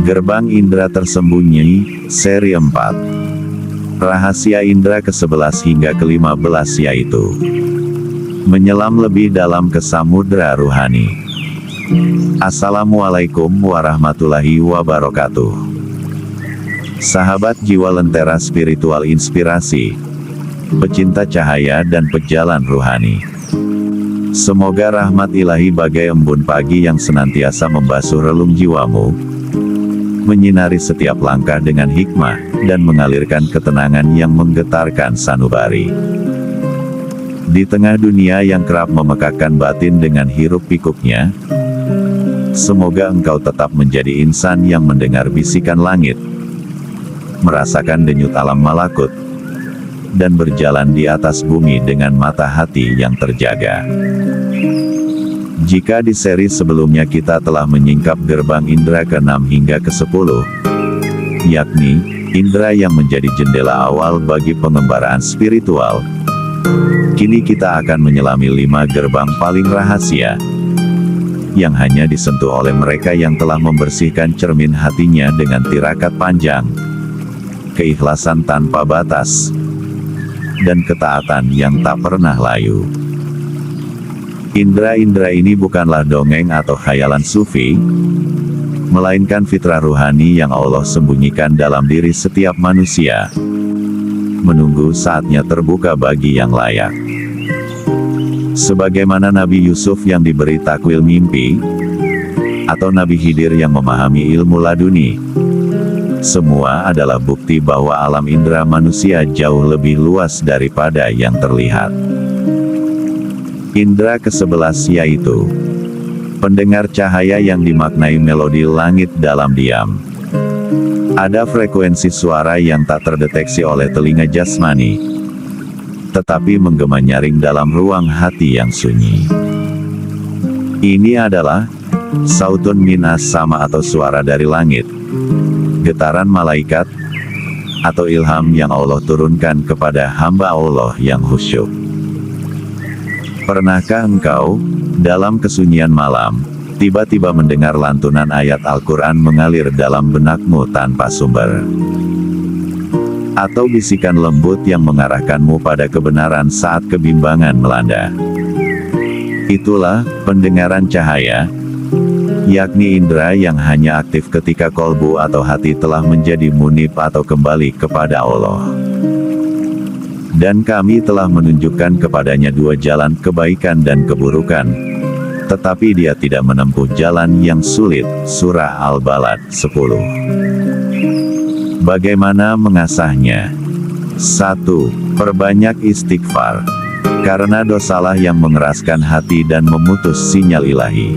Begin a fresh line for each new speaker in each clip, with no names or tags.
Gerbang Indra Tersembunyi, Seri 4. Rahasia Indra ke-11 hingga ke-15 yaitu menyelam lebih dalam ke samudra ruhani. Assalamualaikum warahmatullahi wabarakatuh. Sahabat jiwa lentera spiritual inspirasi, pecinta cahaya dan pejalan ruhani. Semoga rahmat ilahi bagai embun pagi yang senantiasa membasuh relung jiwamu, menyinari setiap langkah dengan hikmah, dan mengalirkan ketenangan yang menggetarkan sanubari. Di tengah dunia yang kerap memekakkan batin dengan hiruk pikuknya, semoga engkau tetap menjadi insan yang mendengar bisikan langit, merasakan denyut alam malakut, dan berjalan di atas bumi dengan mata hati yang terjaga. Jika di seri sebelumnya kita telah menyingkap gerbang indera ke-6 hingga ke-10, yakni indera yang menjadi jendela awal bagi pengembaraan spiritual, kini kita akan menyelami 5 gerbang paling rahasia, yang hanya disentuh oleh mereka yang telah membersihkan cermin hatinya dengan tirakat panjang, keikhlasan tanpa batas, dan ketaatan yang tak pernah layu. Indra-indra ini bukanlah dongeng atau khayalan sufi, melainkan fitrah ruhani yang Allah sembunyikan dalam diri setiap manusia, menunggu saatnya terbuka bagi yang layak. Sebagaimana Nabi Yusuf yang diberi takwil mimpi, atau Nabi Khidir yang memahami ilmu laduni, semua adalah bukti bahwa alam indera manusia jauh lebih luas daripada yang terlihat. Indra ke-11 yaitu pendengar cahaya yang dimaknai melodi langit dalam diam. Ada frekuensi suara yang tak terdeteksi oleh telinga jasmani, tetapi menggema nyaring dalam ruang hati yang sunyi. Ini adalah sautun minas sama atau suara dari langit, getaran malaikat, atau ilham yang Allah turunkan kepada hamba Allah yang khusyuk. Pernahkah engkau, dalam kesunyian malam, tiba-tiba mendengar lantunan ayat Al-Quran mengalir dalam benakmu tanpa sumber? Atau bisikan lembut yang mengarahkanmu pada kebenaran saat kebimbangan melanda? Itulah pendengaran cahaya, yakni indera yang hanya aktif ketika kolbu atau hati telah menjadi munib atau kembali kepada Allah. Dan kami telah menunjukkan kepadanya 2 jalan kebaikan dan keburukan, tetapi dia tidak menempuh jalan yang sulit. Surah Al-Balad 10. Bagaimana mengasahnya? 1. Perbanyak istighfar, karena dosalah yang mengeraskan hati dan memutus sinyal ilahi.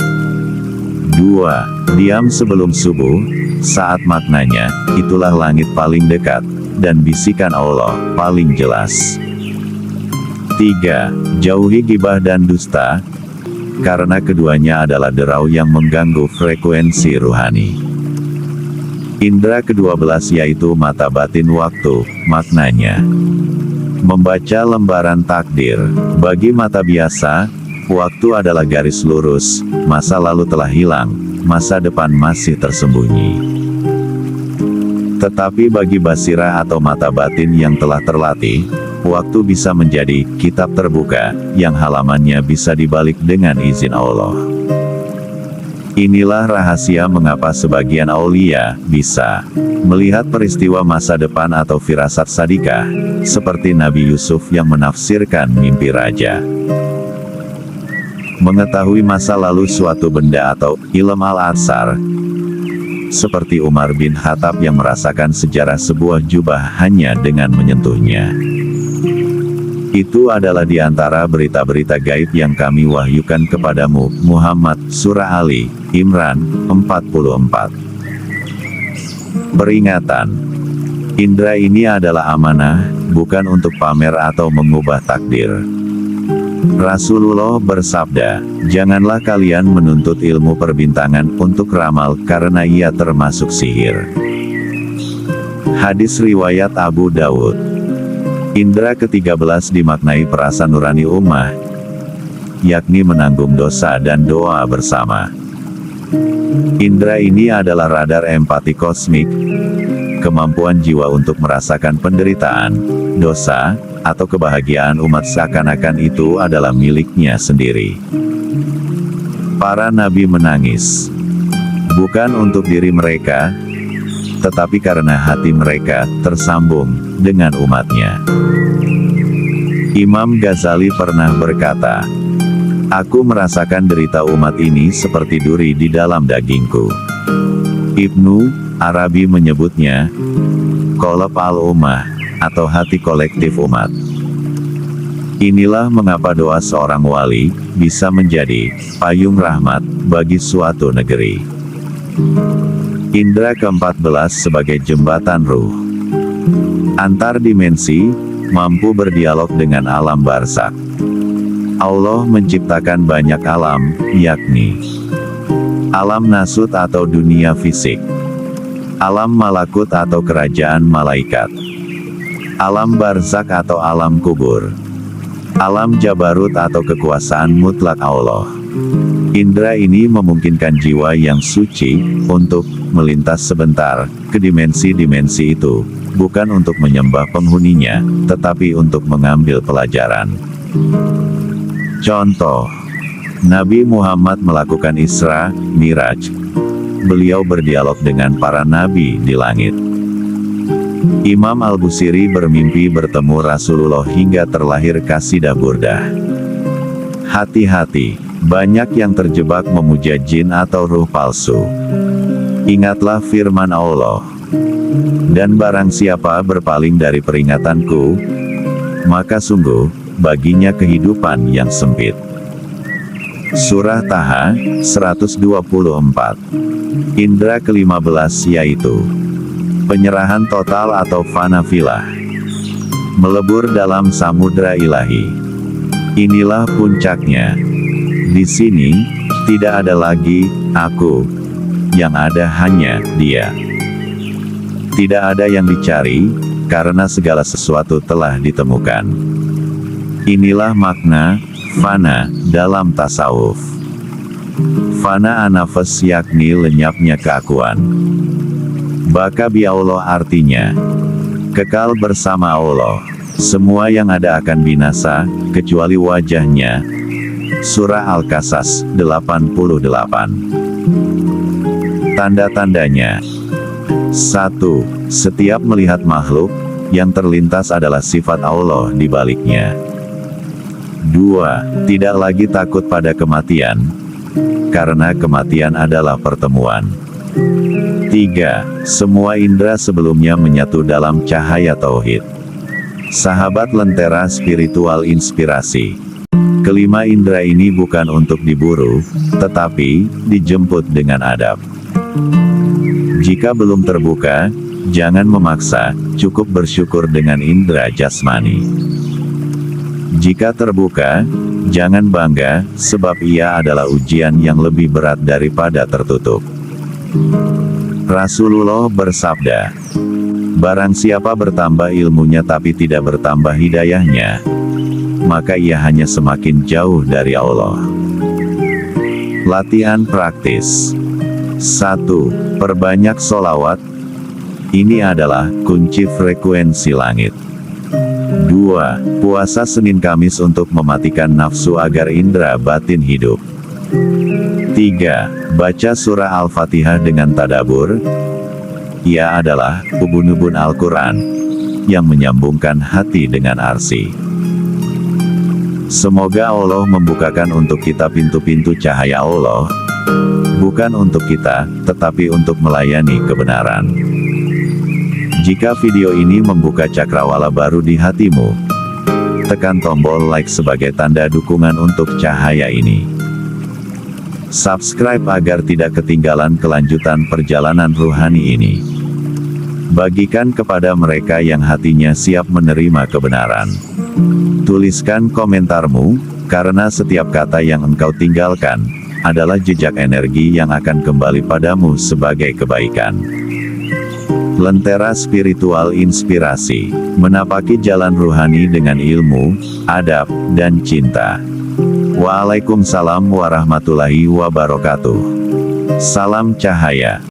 2. Diam sebelum subuh, saat maknanya, itulah langit paling dekat, dan bisikan Allah paling jelas. 3. Jauhi gibah dan dusta, karena keduanya adalah derau yang mengganggu frekuensi ruhani. Indra ke-12 yaitu mata batin waktu, maknanya membaca lembaran takdir. Bagi mata biasa, waktu adalah garis lurus, masa lalu telah hilang, masa depan masih tersembunyi. Tetapi bagi basirah atau mata batin yang telah terlatih, waktu bisa menjadi kitab terbuka, yang halamannya bisa dibalik dengan izin Allah. Inilah rahasia mengapa sebagian aulia bisa melihat peristiwa masa depan atau firasat sadikah, seperti Nabi Yusuf yang menafsirkan mimpi raja. Mengetahui masa lalu suatu benda atau ilm al-atsar, seperti Umar bin Khattab yang merasakan sejarah sebuah jubah hanya dengan menyentuhnya. Itu adalah di antara berita-berita gaib yang kami wahyukan kepadamu, Muhammad. Surah Ali Imran 44. Peringatan. Indra ini adalah amanah, bukan untuk pamer atau mengubah takdir. Rasulullah bersabda, janganlah kalian menuntut ilmu perbintangan untuk ramal karena ia termasuk sihir. Hadis riwayat Abu Dawud. Indra ke-13 dimaknai perasa nurani ummah, yakni menanggung dosa dan doa bersama. Indra ini adalah radar empati kosmik, kemampuan jiwa untuk merasakan penderitaan, dosa, atau kebahagiaan umat seakan-akan itu adalah miliknya sendiri. Para nabi menangis, bukan untuk diri mereka, tetapi karena hati mereka tersambung dengan umatnya. Imam Ghazali pernah berkata, "Aku merasakan derita umat ini seperti duri di dalam dagingku." Ibnu Arabi menyebutnya qalb al-ummah, atau hati kolektif umat. Inilah mengapa doa seorang wali bisa menjadi payung rahmat bagi suatu negeri. Indra ke-14 sebagai jembatan ruh antar dimensi, mampu berdialog dengan alam barzakh. Allah menciptakan banyak alam, yakni alam nasut atau dunia fisik, alam malakut atau kerajaan malaikat, alam barzakh atau alam kubur, alam jabarut atau kekuasaan mutlak Allah. Indra ini memungkinkan jiwa yang suci untuk melintas sebentar ke dimensi-dimensi itu, bukan untuk menyembah penghuninya, tetapi untuk mengambil pelajaran. Contoh, Nabi Muhammad melakukan Isra, Miraj. Beliau berdialog dengan para nabi di langit. Imam Al-Busiri bermimpi bertemu Rasulullah hingga terlahir kasidah Burdah. Hati-hati, banyak yang terjebak memuja jin atau ruh palsu. Ingatlah firman Allah, "Dan barang siapa berpaling dari peringatanku, maka sungguh, baginya kehidupan yang sempit." Surah Taha, 124. Indra ke-15 yaitu penyerahan total atau fanafilah. Melebur dalam samudra ilahi. Inilah puncaknya. Di sini, tidak ada lagi aku. Yang ada hanya Dia. Tidak ada yang dicari, karena segala sesuatu telah ditemukan. Inilah makna fana dalam tasawuf. Fana anafas yakni lenyapnya keakuan. Baka bi Allah artinya kekal bersama Allah. Semua yang ada akan binasa, kecuali wajahnya. Surah Al-Qasas 88. Tanda-tandanya. 1. Setiap melihat makhluk, yang terlintas adalah sifat Allah di baliknya. 2. Tidak lagi takut pada kematian, karena kematian adalah pertemuan. 3. Semua indera sebelumnya menyatu dalam cahaya tauhid. Sahabat Lentera Spiritual Inspirasi. Kelima indera ini bukan untuk diburu, tetapi dijemput dengan adab. Jika belum terbuka, jangan memaksa, cukup bersyukur dengan indera jasmani. Jika terbuka, jangan bangga, sebab ia adalah ujian yang lebih berat daripada tertutup. Rasulullah bersabda, "Barang siapa bertambah ilmunya tapi tidak bertambah hidayahnya, maka ia hanya semakin jauh dari Allah." Latihan praktis. 1. Perbanyak sholawat. Ini adalah kunci frekuensi langit. 2. Puasa Senin Kamis untuk mematikan nafsu agar indera batin hidup. 3. Baca surah Al-Fatihah dengan tadabur. Ia adalah ubun-ubun Al-Quran yang menyambungkan hati dengan arsy. Semoga Allah membukakan untuk kita pintu-pintu cahaya Allah, bukan untuk kita, tetapi untuk melayani kebenaran. Jika video ini membuka cakrawala baru di hatimu, tekan tombol like sebagai tanda dukungan untuk cahaya ini. Subscribe agar tidak ketinggalan kelanjutan perjalanan ruhani ini. Bagikan kepada mereka yang hatinya siap menerima kebenaran. Tuliskan komentarmu, karena setiap kata yang engkau tinggalkan adalah jejak energi yang akan kembali padamu sebagai kebaikan. Lentera Spiritual Inspirasi, menapaki jalan ruhani dengan ilmu, adab, dan cinta. Waalaikumsalam warahmatullahi wabarakatuh. Salam cahaya.